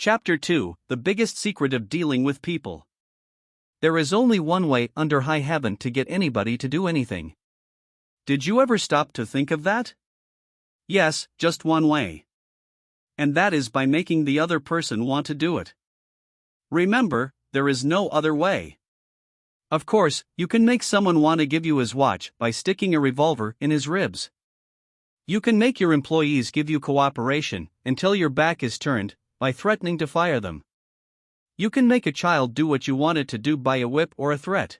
Chapter 2: The Biggest Secret of Dealing with People. There is only one way under high heaven to get anybody to do anything. Did you ever stop to think of that? Yes, just one way. And that is by making the other person want to do it. Remember, there is no other way. Of course, you can make someone want to give you his watch by sticking a revolver in his ribs. You can make your employees give you cooperation until your back is turned by threatening to fire them. You can make a child do what you want it to do by a whip or a threat.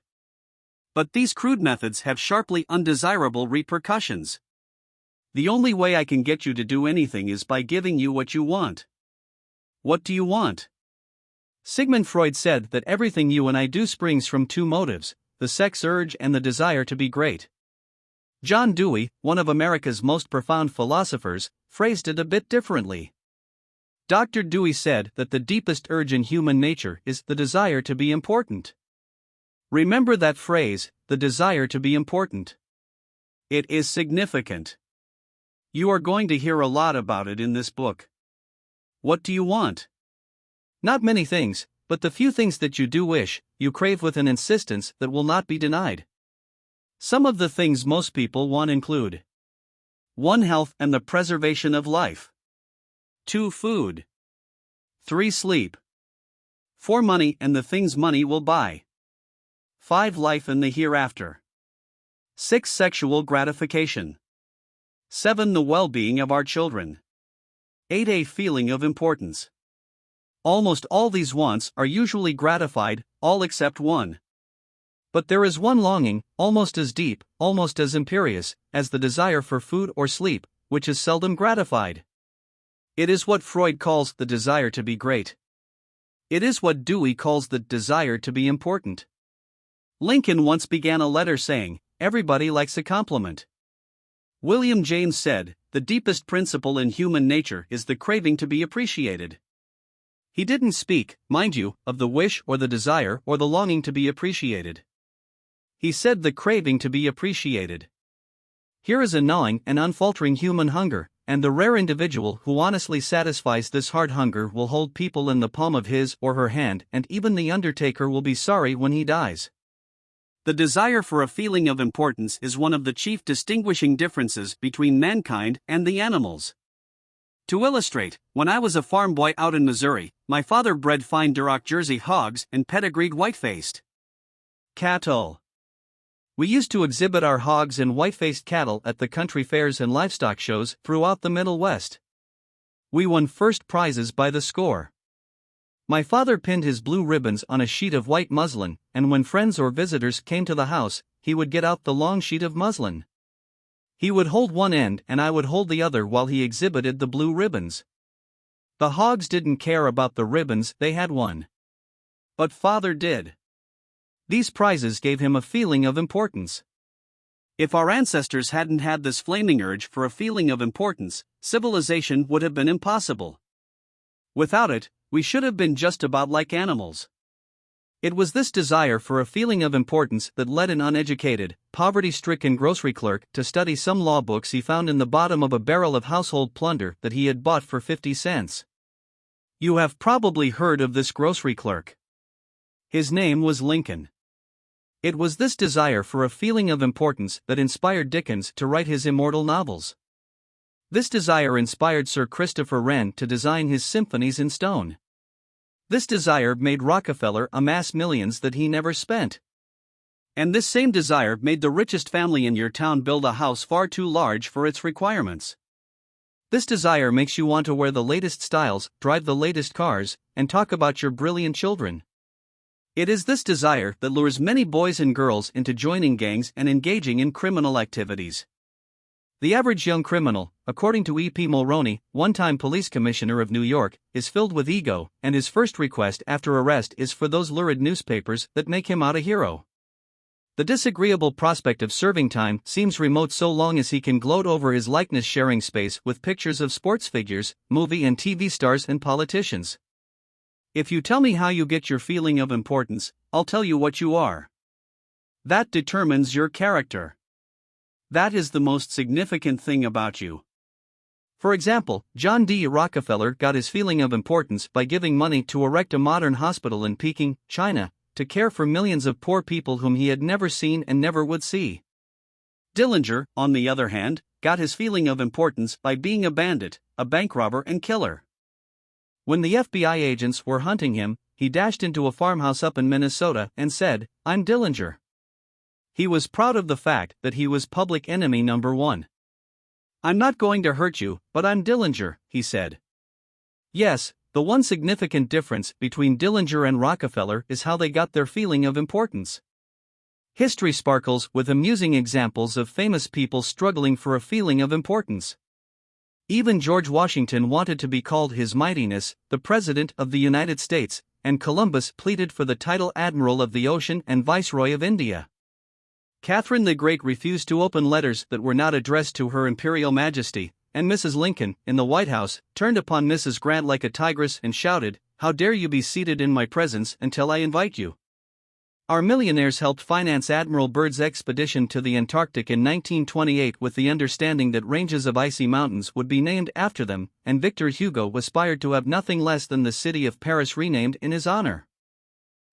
But these crude methods have sharply undesirable repercussions. The only way I can get you to do anything is by giving you what you want. What do you want? Sigmund Freud said that everything you and I do springs from two motives, the sex urge and the desire to be great. John Dewey, one of America's most profound philosophers, phrased it a bit differently. Dr. Dewey said that the deepest urge in human nature is the desire to be important. Remember that phrase, the desire to be important. It is significant. You are going to hear a lot about it in this book. What do you want? Not many things, but the few things that you do wish, you crave with an insistence that will not be denied. Some of the things most people want include 1. Health and the preservation of life. 2. Food. 3. Sleep. 4. Money and the things money will buy. 5. Life and the hereafter. 6. Sexual gratification. 7. The well-being of our children. 8. A feeling of importance. Almost all these wants are usually gratified, all except one. But there is one longing, almost as deep, almost as imperious, as the desire for food or sleep, which is seldom gratified. It is what Freud calls the desire to be great. It is what Dewey calls the desire to be important. Lincoln once began a letter saying, "Everybody likes a compliment." William James said, "The deepest principle in human nature is the craving to be appreciated." He didn't speak, mind you, of the wish or the desire or the longing to be appreciated. He said the craving to be appreciated. Here is a gnawing and unfaltering human hunger, and the rare individual who honestly satisfies this heart hunger will hold people in the palm of his or her hand, and even the undertaker will be sorry when he dies. The desire for a feeling of importance is one of the chief distinguishing differences between mankind and the animals. To illustrate, when I was a farm boy out in Missouri, my father bred fine Duroc Jersey hogs and pedigreed white-faced cattle. We used to exhibit our hogs and white-faced cattle at the country fairs and livestock shows throughout the Middle West. We won first prizes by the score. My father pinned his blue ribbons on a sheet of white muslin, and when friends or visitors came to the house, he would get out the long sheet of muslin. He would hold one end and I would hold the other while he exhibited the blue ribbons. The hogs didn't care about the ribbons they had won. But father did. These prizes gave him a feeling of importance. If our ancestors hadn't had this flaming urge for a feeling of importance, civilization would have been impossible. Without it, we should have been just about like animals. It was this desire for a feeling of importance that led an uneducated, poverty-stricken grocery clerk to study some law books he found in the bottom of a barrel of household plunder that he had bought for 50 cents. You have probably heard of this grocery clerk. His name was Lincoln. It was this desire for a feeling of importance that inspired Dickens to write his immortal novels. This desire inspired Sir Christopher Wren to design his symphonies in stone. This desire made Rockefeller amass millions that he never spent. And this same desire made the richest family in your town build a house far too large for its requirements. This desire makes you want to wear the latest styles, drive the latest cars, and talk about your brilliant children. It is this desire that lures many boys and girls into joining gangs and engaging in criminal activities. The average young criminal, according to E.P. Mulroney, one-time police commissioner of New York, is filled with ego, and his first request after arrest is for those lurid newspapers that make him out a hero. The disagreeable prospect of serving time seems remote so long as he can gloat over his likeness-sharing space with pictures of sports figures, movie and TV stars and politicians. If you tell me how you get your feeling of importance, I'll tell you what you are. That determines your character. That is the most significant thing about you. For example, John D. Rockefeller got his feeling of importance by giving money to erect a modern hospital in Peking, China, to care for millions of poor people whom he had never seen and never would see. Dillinger, on the other hand, got his feeling of importance by being a bandit, a bank robber and killer. When the FBI agents were hunting him, he dashed into a farmhouse up in Minnesota and said, "I'm Dillinger." He was proud of the fact that he was public enemy number one. "I'm not going to hurt you, but I'm Dillinger," he said. Yes, the one significant difference between Dillinger and Rockefeller is how they got their feeling of importance. History sparkles with amusing examples of famous people struggling for a feeling of importance. Even George Washington wanted to be called His Mightiness, the President of the United States, and Columbus pleaded for the title Admiral of the Ocean and Viceroy of India. Catherine the Great refused to open letters that were not addressed to Her Imperial Majesty, and Mrs. Lincoln, in the White House, turned upon Mrs. Grant like a tigress and shouted, "How dare you be seated in my presence until I invite you?" Our millionaires helped finance Admiral Byrd's expedition to the Antarctic in 1928 with the understanding that ranges of icy mountains would be named after them, and Victor Hugo aspired to have nothing less than the city of Paris renamed in his honor.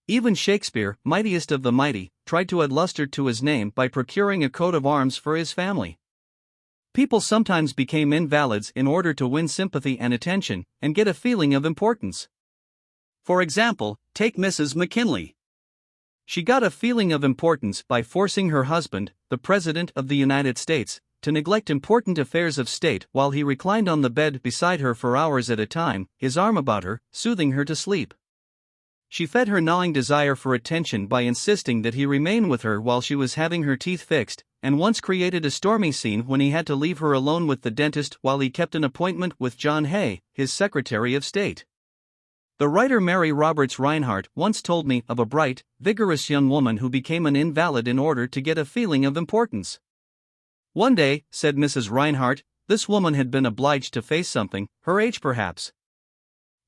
Even Shakespeare, mightiest of the mighty, tried to add luster to his name by procuring a coat of arms for his family. People sometimes became invalids in order to win sympathy and attention, and get a feeling of importance. For example, take Mrs. McKinley. She got a feeling of importance by forcing her husband, the President of the United States, to neglect important affairs of state while he reclined on the bed beside her for hours at a time, his arm about her, soothing her to sleep. She fed her gnawing desire for attention by insisting that he remain with her while she was having her teeth fixed, and once created a stormy scene when he had to leave her alone with the dentist while he kept an appointment with John Hay, his Secretary of State. The writer Mary Roberts Rinehart once told me of a bright, vigorous young woman who became an invalid in order to get a feeling of importance. One day, said Mrs. Rinehart, this woman had been obliged to face something, her age perhaps.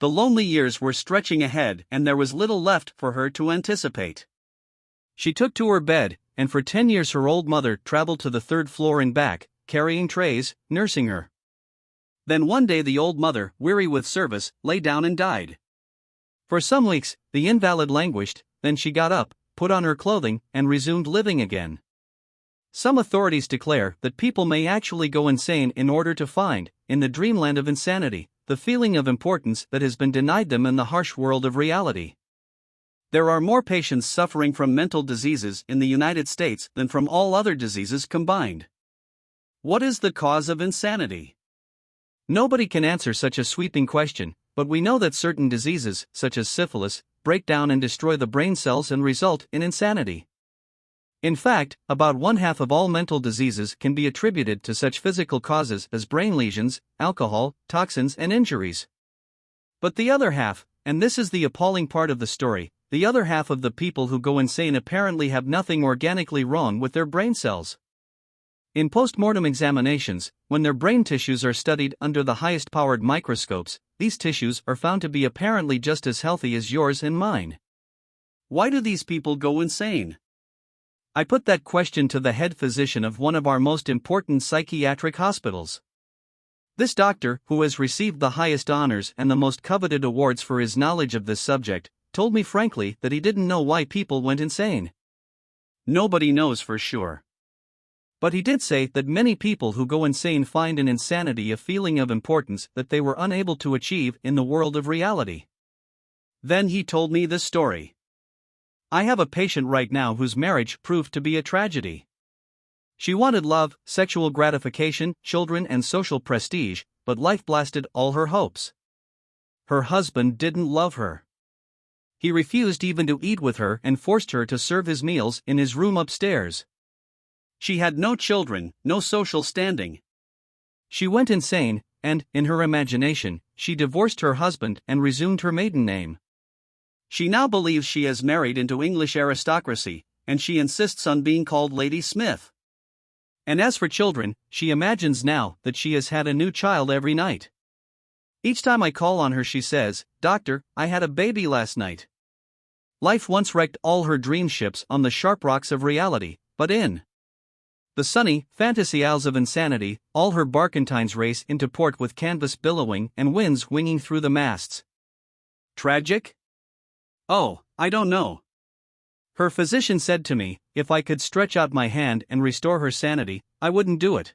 The lonely years were stretching ahead and there was little left for her to anticipate. She took to her bed, and for 10 years her old mother traveled to the 3rd floor and back, carrying trays, nursing her. Then one day the old mother, weary with service, lay down and died. For some weeks, the invalid languished, then she got up, put on her clothing, and resumed living again. Some authorities declare that people may actually go insane in order to find, in the dreamland of insanity, the feeling of importance that has been denied them in the harsh world of reality. There are more patients suffering from mental diseases in the United States than from all other diseases combined. What is the cause of insanity? Nobody can answer such a sweeping question, but we know that certain diseases, such as syphilis, break down and destroy the brain cells and result in insanity. In fact, about 1/2 of all mental diseases can be attributed to such physical causes as brain lesions, alcohol, toxins, and injuries. But the other half, and this is the appalling part of the story, the other half of the people who go insane apparently have nothing organically wrong with their brain cells. In post-mortem examinations, when their brain tissues are studied under the highest-powered microscopes, these tissues are found to be apparently just as healthy as yours and mine. Why do these people go insane? I put that question to the head physician of one of our most important psychiatric hospitals. This doctor, who has received the highest honors and the most coveted awards for his knowledge of this subject, told me frankly that he didn't know why people went insane. Nobody knows for sure. But he did say that many people who go insane find in insanity a feeling of importance that they were unable to achieve in the world of reality. Then he told me this story. I have a patient right now whose marriage proved to be a tragedy. She wanted love, sexual gratification, children, and social prestige, but life blasted all her hopes. Her husband didn't love her. He refused even to eat with her and forced her to serve his meals in his room upstairs. She had no children, no social standing. She went insane, and, in her imagination, she divorced her husband and resumed her maiden name. She now believes she has married into English aristocracy, and she insists on being called Lady Smith. And as for children, she imagines now that she has had a new child every night. Each time I call on her she says, "Doctor, I had a baby last night." Life once wrecked all her dream ships on the sharp rocks of reality, but in The sunny, fantasy isles of insanity, all her barkentines race into port with canvas billowing and winds winging through the masts. Tragic? Oh, I don't know. Her physician said to me, if I could stretch out my hand and restore her sanity, I wouldn't do it.